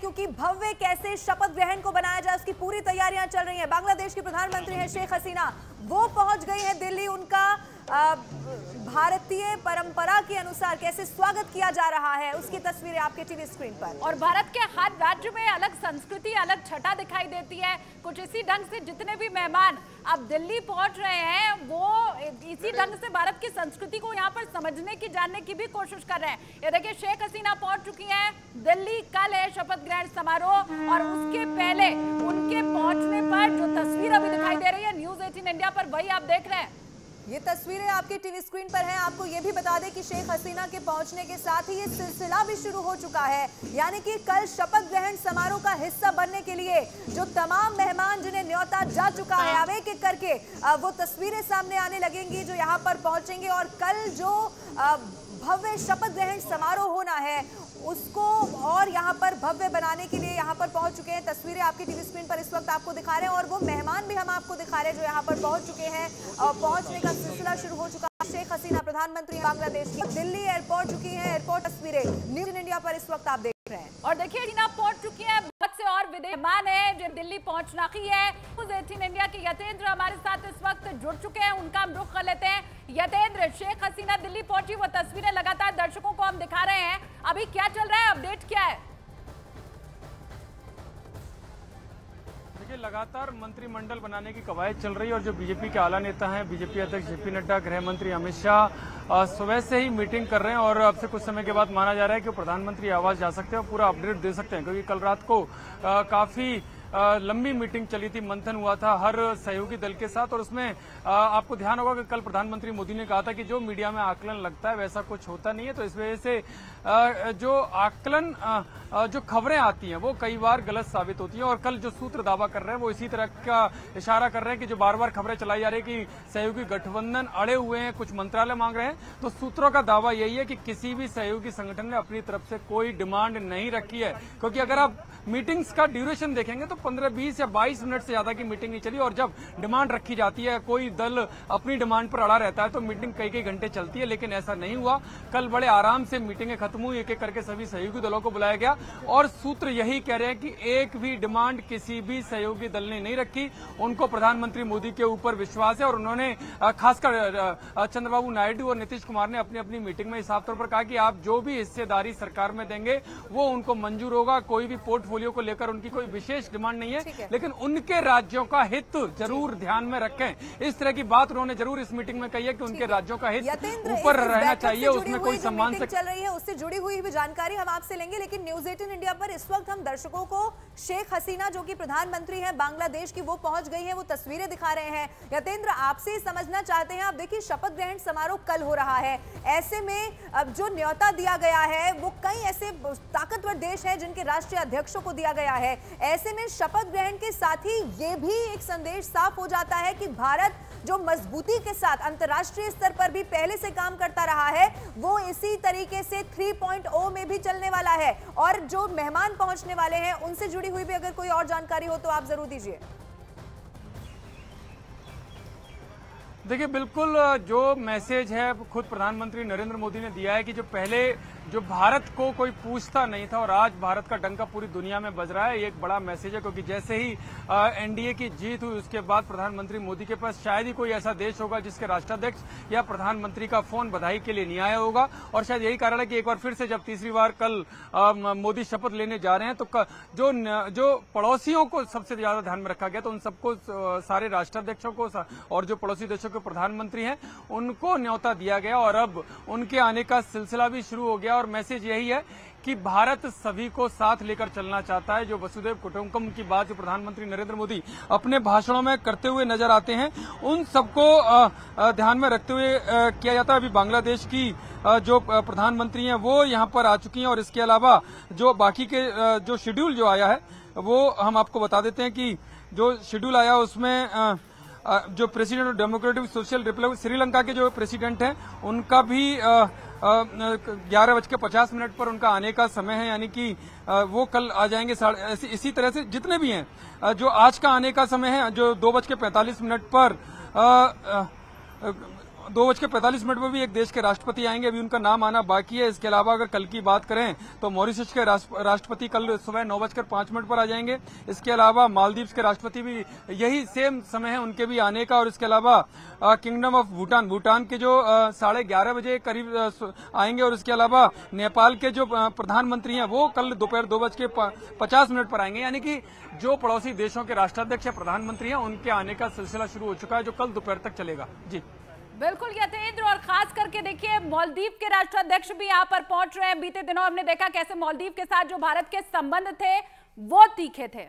क्योंकि भव्य कैसे शपथ ग्रहण को बनाया जाए उसकी पूरी तैयारियां चल रही हैं। बांग्लादेश की प्रधानमंत्री हैं शेख हसीना, वो पहुंच गई हैं दिल्ली। उनका भारतीय परंपरा के अनुसार कैसे स्वागत किया जा रहा है उसकी तस्वीरें आपके टीवी स्क्रीन पर। और भारत के हर राज्य में अलग संस्कृति, अलग छटा दिखाई देती है। कुछ इसी ढंग से जितने भी मेहमान अब दिल्ली पहुंच रहे हैं वो इसी ढंग से भारत की संस्कृति को यहाँ पर समझने की, जानने की भी कोशिश कर रहे हैं। ये देखिए शेख हसीना पहुंच चुकी हैं दिल्ली। कल है शपथ ग्रहण समारोह और उसके पहले उनके पहुंचने पर जो तस्वीर अभी दिखाई दे रही है न्यूज़ 18 इंडिया पर, वही आप देख रहे हैं। ये तस्वीरें आपके टीवी स्क्रीन पर हैं। आपको ये भी बता दें कि शेख हसीना के पहुंचने के साथ ही ये सिलसिला भी शुरू हो चुका है, यानी कि कल शपथ ग्रहण समारोह का हिस्सा बनने के लिए जो तमाम मेहमान जिन्हें न्योता जा चुका है, अब एक एक करके वो तस्वीरें सामने आने लगेंगी जो यहाँ पर पहुंचेंगे। और कल जो भव्य शपथ ग्रहण समारोह होना है उसको और यहाँ पर भव्य बनाने के लिए यहाँ पर पहुंच चुके हैं। तस्वीरें आपकी टीवी स्क्रीन पर इस वक्त आपको दिखा रहे हैं और वो मेहमान भी हम आपको दिखा रहे हैं जो यहाँ पर पहुंच चुके हैं। पहुंचने का सिलसिला शुरू हो चुका है। शेख हसीना प्रधानमंत्री बांग्लादेश की दिल्ली एयरपोर्ट चुकी है। एयरपोर्ट तस्वीरें न्यूज़ 18 इंडिया पर इस वक्त आप देख रहे हैं। और देखिए रीना पहुंच चुकी है, बहुत से और विदेशी मेहमान है जो दिल्ली पहुंचना ही है। न्यूज़ 18 इंडिया के यतेंद्र हमारे साथ इस वक्त जुड़ चुके हैं, उनका हम रुख कर लेते हैं। यतेंद्र, शेख हसीना दिल्ली पहुंची, वो तस्वीरें लगातार दर्शकों को हम दिखा रहे हैं। अभी क्या चल रहा है, अपडेट क्या है? देखिए लगातार मंत्रिमंडल बनाने की कवायद चल रही है और जो बीजेपी के आला नेता हैं, बीजेपी अध्यक्ष जेपी नड्डा, गृह मंत्री अमित शाह सुबह से ही मीटिंग कर रहे हैं और अब से कुछ समय के बाद माना जा रहा है कि प्रधानमंत्री आवास जा सकते हैं और पूरा अपडेट दे सकते हैं, क्योंकि कल रात को काफी लंबी मीटिंग चली थी, मंथन हुआ था हर सहयोगी दल के साथ। और उसमें आपको ध्यान होगा कि कल प्रधानमंत्री मोदी ने कहा था कि जो मीडिया में आकलन लगता है वैसा कुछ होता नहीं है, तो इस वजह से जो आकलन जो खबरें आती हैं वो कई बार गलत साबित होती हैं। और कल जो सूत्र दावा कर रहे हैं वो इसी तरह का इशारा कर रहे हैं कि जो बार बार खबरें चलाई जा रही है कि सहयोगी गठबंधन अड़े हुए हैं, कुछ मंत्रालय मांग रहे हैं, तो सूत्रों का दावा यही है कि किसी भी सहयोगी संगठन ने अपनी तरफ से कोई डिमांड नहीं रखी है। क्योंकि अगर आप मीटिंग्स का ड्यूरेशन देखेंगे तो 15, 20 या 22 मिनट से ज्यादा की मीटिंग नहीं चली। और जब डिमांड रखी जाती है, कोई दल अपनी डिमांड पर अड़ा रहता है तो मीटिंग कई कई घंटे चलती है, लेकिन ऐसा नहीं हुआ। कल बड़े आराम से मीटिंगें खत्म हुई, एक एक करके सभी सहयोगी दलों को बुलाया गया और सूत्र यही कह रहे हैं कि एक भी डिमांड किसी भी सहयोगी दल ने नहीं रखी। उनको प्रधानमंत्री मोदी के ऊपर विश्वास है और उन्होंने खासकर चंद्रबाबू नायडू और नीतीश कुमार ने अपनी अपनी मीटिंग में साफ तौर पर कहा कि आप जो भी हिस्सेदारी सरकार में देंगे वो उनको मंजूर होगा। कोई भी पोर्टफोलियो को लेकर उनकी कोई विशेष डिमांड नहीं है, लेकिन उनके राज्यों का हित जरूर ध्यान में रखें। इस तरह की बात उन्होंने जरूर इस मीटिंग में कही है कि उनके राज्यों का हित ऊपर रहना चाहिए, उसमें कोई सम्मान से चल रही है उससे जुड़ी हुई भी जानकारी हम आपसे लेंगे। लेकिन न्यूज़ 18 इंडिया पर इस वक्त हम दर्शकों को शेख हसीना जो कि प्रधानमंत्री हैं बांग्लादेश की, वो पहुंच गई है, वो तस्वीरें दिखा रहे हैं। यतेंद्र, आपसे समझना चाहते हैं, आप देखिए शपथ ग्रहण समारोह कल हो रहा है, ऐसे में अब जो न्योता दिया गया है वो कई ऐसे ताकतवर देश हैं जिनके राष्ट्रीय अध्यक्षों को दिया गया है। ऐसे में शपथ ग्रहण के साथ ही ये भी एक संदेश साफ हो जाता है कि भारत जो मजबूती के साथ अंतर्राष्ट्रीय स्तर पर भी पहले से काम करता रहा है वो इसी तरीके से 3.0 में भी चलने वाला है। और जो मेहमान पहुंचने वाले हैं उनसे जुड़ी हुई भी अगर कोई और जानकारी हो तो आप जरूर दीजिए। देखिए बिल्कुल जो मैसेज है खुद प्रधानमंत्री नरेंद्र मोदी ने दिया है कि जो पहले जो भारत को कोई पूछता नहीं था और आज भारत का डंका पूरी दुनिया में बज रहा है, ये एक बड़ा मैसेज है। क्योंकि जैसे ही एनडीए की जीत हुई उसके बाद प्रधानमंत्री मोदी के पास शायद ही कोई ऐसा देश होगा जिसके राष्ट्राध्यक्ष या प्रधानमंत्री का फोन बधाई के लिए नहीं आया होगा। और शायद यही कारण है कि एक बार फिर से जब तीसरी बार कल मोदी शपथ लेने जा रहे हैं तो जो पड़ोसियों को सबसे ज्यादा ध्यान में रखा गया, तो उन सबको सारे राष्ट्राध्यक्षों को और जो पड़ोसी देशों के प्रधानमंत्री हैं उनको न्योता दिया गया और अब उनके आने का सिलसिला भी शुरू हो गया। और मैसेज यही है कि भारत सभी को साथ लेकर चलना चाहता है। जो वसुधैव कुटुंबकम की बात जो प्रधानमंत्री नरेंद्र मोदी अपने भाषणों में करते हुए नजर आते हैं, उन सबको ध्यान में रखते हुए किया जाता है। अभी बांग्लादेश की जो प्रधानमंत्री हैं वो यहां पर आ चुकी हैं और इसके अलावा जो बाकी के जो शेड्यूल जो आया है वो हम आपको बता देते हैं कि जो शेड्यूल आया उसमें जो president of democratic social Republic Sri Lanka के जो प्रेसिडेंट हैं उनका भी 11:50 पर उनका आने का समय है, यानी कि वो कल आ जाएंगे। इसी तरह से जितने भी हैं जो आज का आने का समय है जो 2:45 पर 2:45 पर भी एक देश के राष्ट्रपति आएंगे, अभी उनका नाम आना बाकी है। इसके अलावा अगर कल की बात करें तो मॉरिशस के राष्ट्रपति कल सुबह 9:05 पर आ जाएंगे। इसके अलावा मालदीव्स के राष्ट्रपति भी यही सेम समय है उनके भी आने का। और इसके अलावा किंगडम ऑफ भूटान के जो 11:30 बजे करीब आएंगे। और इसके अलावा नेपाल के जो प्रधानमंत्री हैं वो कल दोपहर 2:50 पर आएंगे। यानी कि जो पड़ोसी देशों के राष्ट्राध्यक्ष या प्रधानमंत्री हैं उनके आने का सिलसिला शुरू हो चुका है, जो कल दोपहर तक चलेगा। जी बिल्कुल यतेंद्र, और खास करके देखिए मालदीव के राष्ट्राध्यक्ष भी यहाँ पर पहुंच रहे हैं। बीते दिनों हमने देखा कैसे मालदीव के साथ जो भारत के संबंध थे वो तीखे थे।